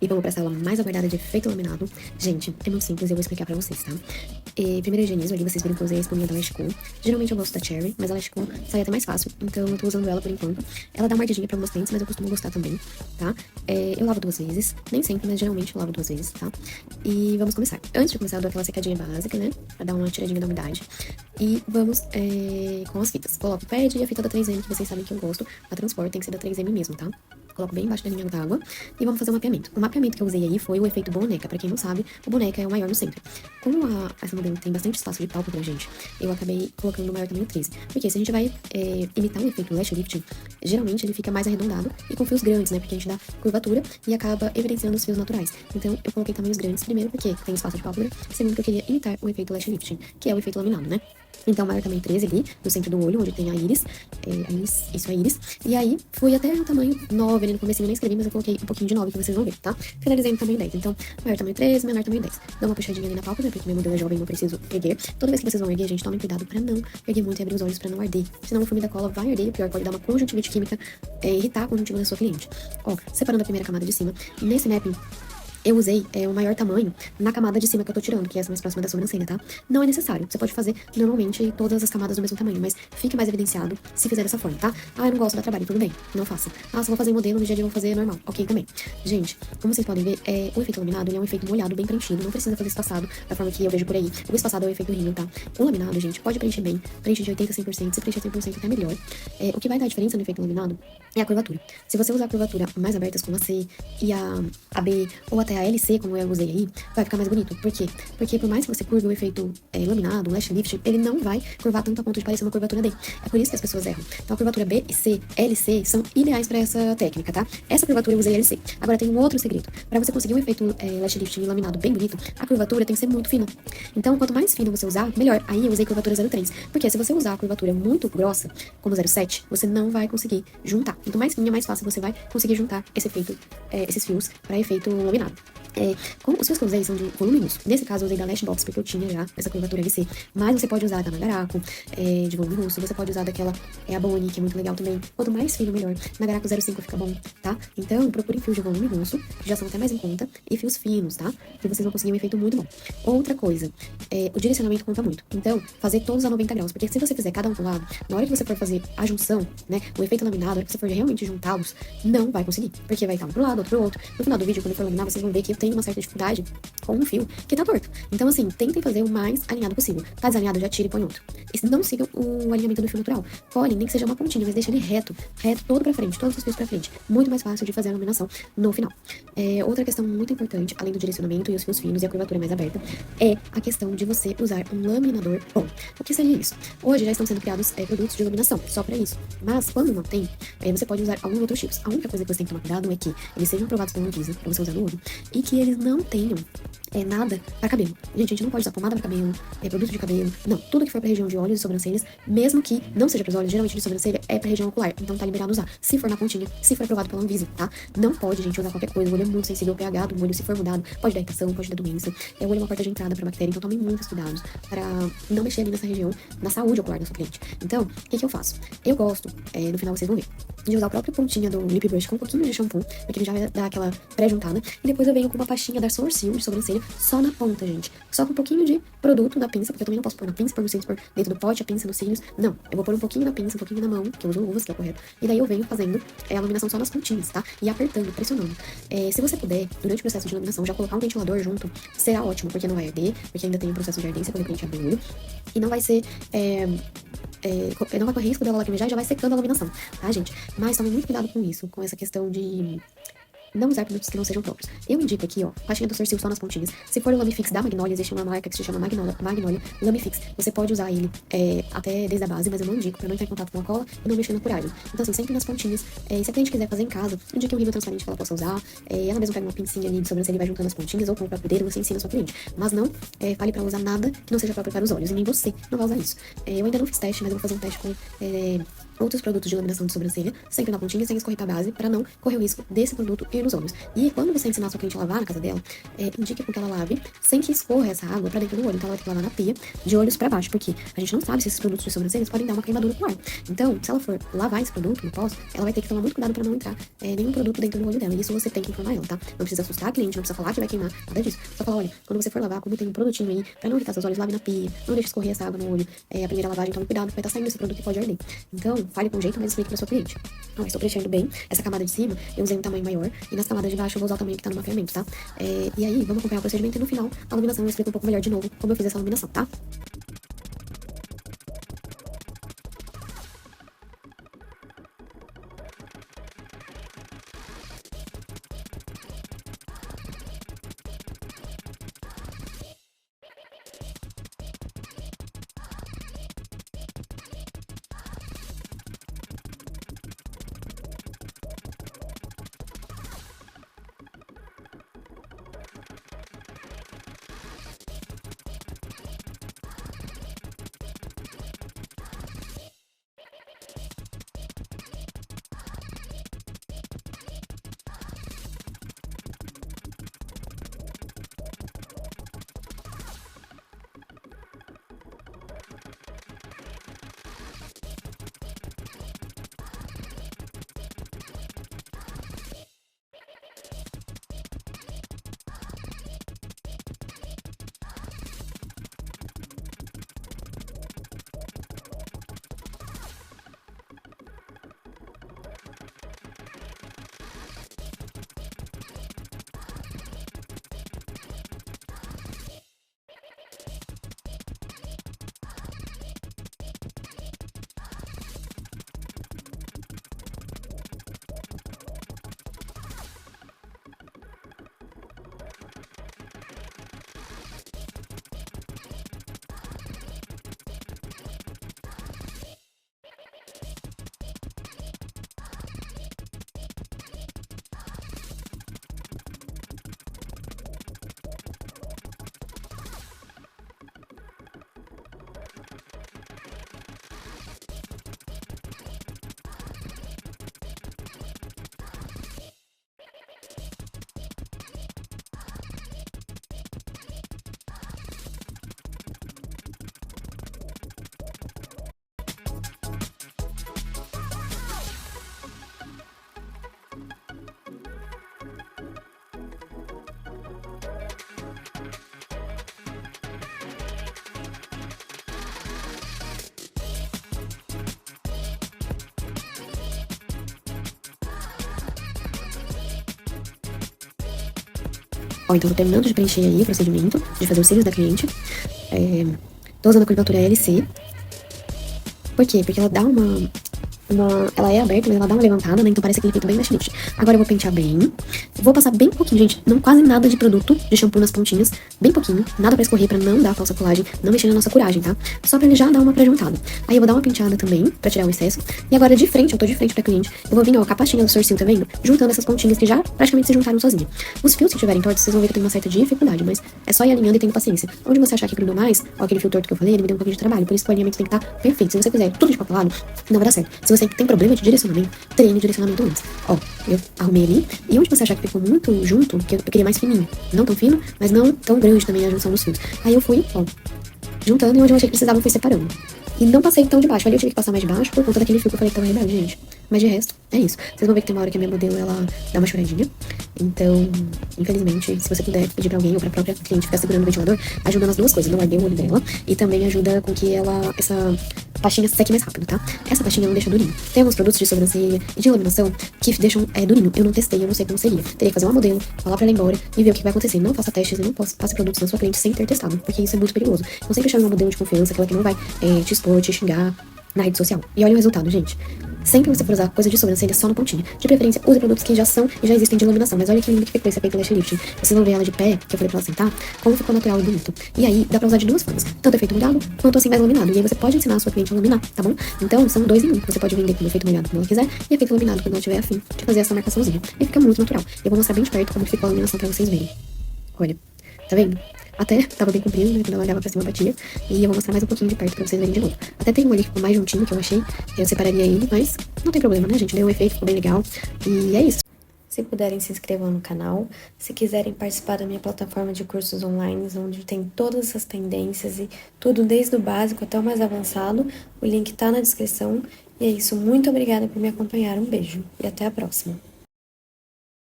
E vamos para essa aula mais aguardada de efeito laminado. Gente, é muito simples e eu vou explicar pra vocês, tá? Primeiro eu higienizo ali, vocês viram que eu usei a espuminha da Lash Cool. Geralmente eu gosto da Cherry, mas a Lash Cool sai até mais fácil, então eu tô usando ela por enquanto. Ela dá uma ardidinha pra alguns dentes, mas eu costumo gostar também, tá? Eu lavo 2 vezes, nem sempre, mas geralmente eu lavo 2 vezes, tá? E vamos começar. Antes de começar, eu dou aquela secadinha básica, né? Pra dar uma tiradinha da umidade. E vamos com as fitas. Coloco o pad e a fita da 3M, que vocês sabem que eu gosto. A Transport tem que ser da 3M mesmo, tá? Coloco bem embaixo da linha d'água e vamos fazer o mapeamento. O mapeamento que eu usei aí foi o efeito boneca. Pra quem não sabe, o boneca é o maior no centro. Como essa modelo tem bastante espaço de pálpebra, gente, eu acabei colocando o maior tamanho 13. Porque se a gente vai imitar o efeito lash lifting, geralmente ele fica mais arredondado e com fios grandes, né? Porque a gente dá curvatura e acaba evidenciando os fios naturais. Então eu coloquei tamanhos grandes, primeiro porque tem espaço de pálpebra, segundo que eu queria imitar o efeito lash lifting, que é o efeito laminado, né? Então, maior tamanho 13 ali, no centro do olho, onde tem a íris. Isso é íris. E aí, fui até o tamanho 9 ali no comecinho, eu nem escrevi, mas eu coloquei um pouquinho de 9 que vocês vão ver, tá? Finalizei no tamanho 10. Então, maior tamanho 13, menor tamanho 10. Dá uma puxadinha ali na pálpebra, porque meu modelo é jovem, não preciso erguer. Toda vez que vocês vão erguer, gente, tomem cuidado pra não erguer muito e abrir os olhos pra não arder. Senão o filme da cola vai arder, pior, pode dar uma conjuntivite química, irritar a conjuntiva da sua cliente. Ó, separando a primeira camada de cima, nesse mapping, eu usei o maior tamanho na camada de cima que eu tô tirando, que é essa mais próxima da sobrancelha, tá? Não é necessário. Você pode fazer, normalmente, todas as camadas do mesmo tamanho, mas fica mais evidenciado se fizer dessa forma, tá? Ah, eu não gosto da trabalho, tudo bem, não faça. Ah, se eu vou fazer modelo, no dia a dia eu vou fazer normal. Ok, também. Gente, como vocês podem ver, o efeito laminado, ele é um efeito molhado, bem preenchido, não precisa fazer espaçado, da forma que eu vejo por aí. O espaçado é o efeito rímel, tá? O laminado, gente, pode preencher bem, preenche de 80% a 100%, se preencher 100% até melhor. O que vai dar diferença no efeito laminado é a curvatura. Se você usar a curvatura mais abertas, como a C e a B, ou até a LC, como eu usei aí, vai ficar mais bonito. Por quê? Porque por mais que você curve o efeito laminado, o lash lift, ele não vai curvar tanto a ponto de parecer uma curvatura D. É por isso que as pessoas erram. Então a curvatura B e C, LC, são ideais para essa técnica, tá? Essa curvatura eu usei LC. Agora tem um outro segredo. Para você conseguir um efeito lash lift laminado bem bonito, a curvatura tem que ser muito fina. Então quanto mais fina você usar, melhor. Aí eu usei curvatura 0,3. Porque se você usar a curvatura muito grossa, como 0,7, você não vai conseguir juntar. Quanto mais fininha, mais fácil você vai conseguir juntar esse efeito, esses fios para efeito laminado. Como os fios que eu usei são de volume russo. Nesse caso eu usei da Lashbox, porque eu tinha já essa curvatura LC. Mas você pode usar da Nagaraco, de volume russo. Você pode usar daquela, a Bonnie, que é muito legal também. Quanto mais fino, melhor. Nagaraco 0,5 fica bom, tá? Então, procurem fios de volume russo, que já são até mais em conta. E fios finos, tá? Que vocês vão conseguir um efeito muito bom. Outra coisa, o direcionamento conta muito. Então, fazer todos a 90 graus. Porque se você fizer cada um pro lado, na hora que você for fazer a junção, né? O efeito laminado, na hora que você for realmente juntá-los, não vai conseguir. Porque vai estar um pro lado, outro pro outro. No final do vídeo, quando for laminar, vocês vão ver que eu tenho uma certa dificuldade com um fio que tá torto. Então, assim, tentem fazer o mais alinhado possível. Tá desalinhado, já tira e põe outro. E não sigam o alinhamento do fio natural. Colhem, nem que seja uma pontinha, mas deixa ele reto, todo pra frente, todos os fios pra frente. Muito mais fácil de fazer a iluminação no final. Outra questão muito importante, além do direcionamento e os fios finos e a curvatura mais aberta, é a questão de você usar um laminador bom. O que seria isso? Hoje já estão sendo criados produtos de iluminação, só pra isso. Mas, quando não tem, você pode usar alguns outros tipos. A única coisa que você tem que tomar cuidado é que eles sejam aprovados pela Anvisa, pra você usar no olho, e que eles não tenham nada pra cabelo. Gente, a gente não pode usar pomada pra cabelo, produto de cabelo, não. Tudo que for pra região de olhos e sobrancelhas, mesmo que não seja pros olhos, geralmente de sobrancelha é pra região ocular, então tá liberado usar. Se for na pontinha, se for aprovado pela Anvisa, tá? Não pode, gente, usar qualquer coisa. O olho é muito sensível, o pH do olho, se for mudado, pode dar infecção, pode dar doença. O olho é uma porta de entrada pra bactéria, então tomem muitos cuidados para não mexer ali nessa região, na saúde ocular da sua cliente. Então, o que eu faço? Eu gosto, no final vocês vão ver, de usar a própria pontinha do lip brush com um pouquinho de shampoo, porque ele já vai dar aquela pré-juntada, e depois eu venho com uma pastinha da Sourcil de sobrancelha, só na ponta, gente. Só com um pouquinho de produto da pinça, porque eu também não posso pôr na pinça, pôr no cílios, pôr dentro do pote, a pinça nos cílios. Não, eu vou pôr um pouquinho na pinça, um pouquinho na mão, que eu uso luvas, que é o correto. E daí eu venho fazendo a iluminação só nas pontinhas, tá? E apertando, pressionando. Se você puder, durante o processo de iluminação, já colocar um ventilador junto, será ótimo, porque não vai arder, porque ainda tem um processo de ardência quando a cliente abre o olho. E não vai ser... não vai correr risco dela lacrimejar e já vai secando a iluminação, tá, gente? Mas tomem muito cuidado com isso, com essa questão de não usar produtos que não sejam próprios. Eu indico aqui, ó, pastinha do Sourcil só nas pontinhas. Se for o Lamifix da Magnolia, existe uma marca que se chama Magnolia Lamifix. Você pode usar ele até desde a base, mas eu não indico pra não entrar em contato com a cola e não mexer na curagem. Então, assim, sempre nas pontinhas. E se a cliente quiser fazer em casa, indique um rímel transparente que ela possa usar. Ela mesma pega uma pincinha ali de sobrancelha e vai juntando as pontinhas, ou com o próprio dedo, você ensina a sua cliente. Mas não fale pra usar nada que não seja próprio para os olhos, e nem você não vai usar isso. Eu ainda não fiz teste, mas eu vou fazer um teste com outros produtos de iluminação de sobrancelha, sempre na pontinha, sem escorrer pra base, para não correr o risco desse produto ir nos olhos. E quando você ensinar a sua cliente a lavar na casa dela, indique com que ela lave sem que escorra essa água pra dentro do olho. Então ela vai ter que lavar na pia, de olhos pra baixo, porque a gente não sabe se esses produtos de sobrancelhas podem dar uma queimadura pro ar. Então, se ela for lavar esse produto no pós, ela vai ter que tomar muito cuidado pra não entrar nenhum produto dentro do olho dela. E isso você tem que informar ela, tá? Não precisa assustar a cliente, não precisa falar que vai queimar, nada disso. Só fala, olha, quando você for lavar, como tem um produtinho aí, pra não irritar seus olhos, lave na pia, não deixe escorrer essa água no olho. A primeira lavagem, tome cuidado, vai estar saindo esse produto que pode arder. Então, fale com jeito, mas explique pra sua cliente. Ó, estou preenchendo bem essa camada de cima, eu usei um tamanho maior, e nas camadas de baixo eu vou usar o tamanho que tá no mapeamento, tá? E aí, vamos acompanhar o procedimento e no final, a iluminação eu explico um pouco melhor de novo como eu fiz essa iluminação, tá? Ó, então tô terminando de preencher aí o procedimento, de fazer os cílios da cliente. Tô usando a curvatura LC. Por quê? Porque ela dá ela é aberta, mas ela dá uma levantada, né? Então parece aquele efeito bem Lash Lift. Agora eu vou pentear bem. Vou passar bem pouquinho, gente. Não quase nada de produto de shampoo nas pontinhas. Bem pouquinho. Nada pra escorrer, pra não dar falsa colagem. Não mexer na nossa curagem, tá? Só pra ele já dar uma pré-juntada. Aí eu vou dar uma penteada também, pra tirar o excesso. E agora de frente, eu tô de frente pra cliente. Eu vou vir, ó, com a pastinha do Sorcil, tá vendo? Juntando essas pontinhas que já praticamente se juntaram sozinha. Os fios, se tiverem tortos, vocês vão ver que eu tenho uma certa dificuldade. Mas é só ir alinhando e tendo paciência. Onde você achar que grudou mais, ó, aquele fio torto que eu falei, ele me deu um pouquinho de trabalho. Por isso que o alinhamento tem que estar perfeito. Se você fizer tudo de qualquer lado, não vai dar certo. Se você tem problema de direcionamento, treine direcionamento antes. Ó, eu arrumei ali. E onde você achar que ficou muito junto, que eu queria mais fininho. Não tão fino, mas não tão grande também a junção dos fios. Aí eu fui, ó, juntando e onde eu achei que precisava eu fui separando. E não passei tão de baixo. Ali eu tive que passar mais de baixo por conta daquele fio que eu falei que tava rebelde, gente. Mas de resto, é isso. Vocês vão ver que tem uma hora que a minha modelo, ela dá uma choradinha. Então, infelizmente, se você puder pedir pra alguém ou pra própria cliente ficar segurando o ventilador, ajuda nas duas coisas. Não arder o olho dela e também ajuda com que essa pastinha seque mais rápido, tá? Essa pastinha não deixa durinho. Tem alguns produtos de sobrancelha e de iluminação que deixam durinho. Eu não testei, eu não sei como seria. Teria que fazer uma modelo, falar pra ela ir embora e ver o que vai acontecer. Não faça testes e não passe produtos na sua cliente sem ter testado, porque isso é muito perigoso. Então sempre chame uma modelo de confiança, aquela que não vai te expor, te xingar na rede social. E olha o resultado, gente. Sempre você for usar coisa de sobrancelha só na pontinha. De preferência, use produtos que já são e já existem de iluminação. Mas olha que lindo que ficou esse efeito Lash Lift. Vocês vão ver ela de pé, que eu falei pra ela sentar, como ficou natural e bonito. E aí, dá pra usar de duas formas. Tanto efeito molhado, quanto assim mais iluminado. E aí você pode ensinar a sua cliente a iluminar, tá bom? Então, são dois em um. Você pode vender como efeito molhado quando ela quiser, e efeito iluminado quando ela tiver afim de fazer essa marcaçãozinha. E fica muito natural. Eu vou mostrar bem de perto como ficou a iluminação pra vocês verem. Olha, tá vendo? Até tava bem comprido, né? Quando ela olhava pra cima, batia. E eu vou mostrar mais um pouquinho de perto pra vocês verem de novo. Até tem um ali que ficou mais juntinho, que eu achei. Eu separaria ele, mas não tem problema, né, gente? Deu um efeito, ficou bem legal. E é isso. Se puderem, se inscrevam no canal. Se quiserem participar da minha plataforma de cursos online, onde tem todas essas tendências e tudo desde o básico até o mais avançado, o link tá na descrição. E é isso, muito obrigada por me acompanhar. Um beijo e até a próxima.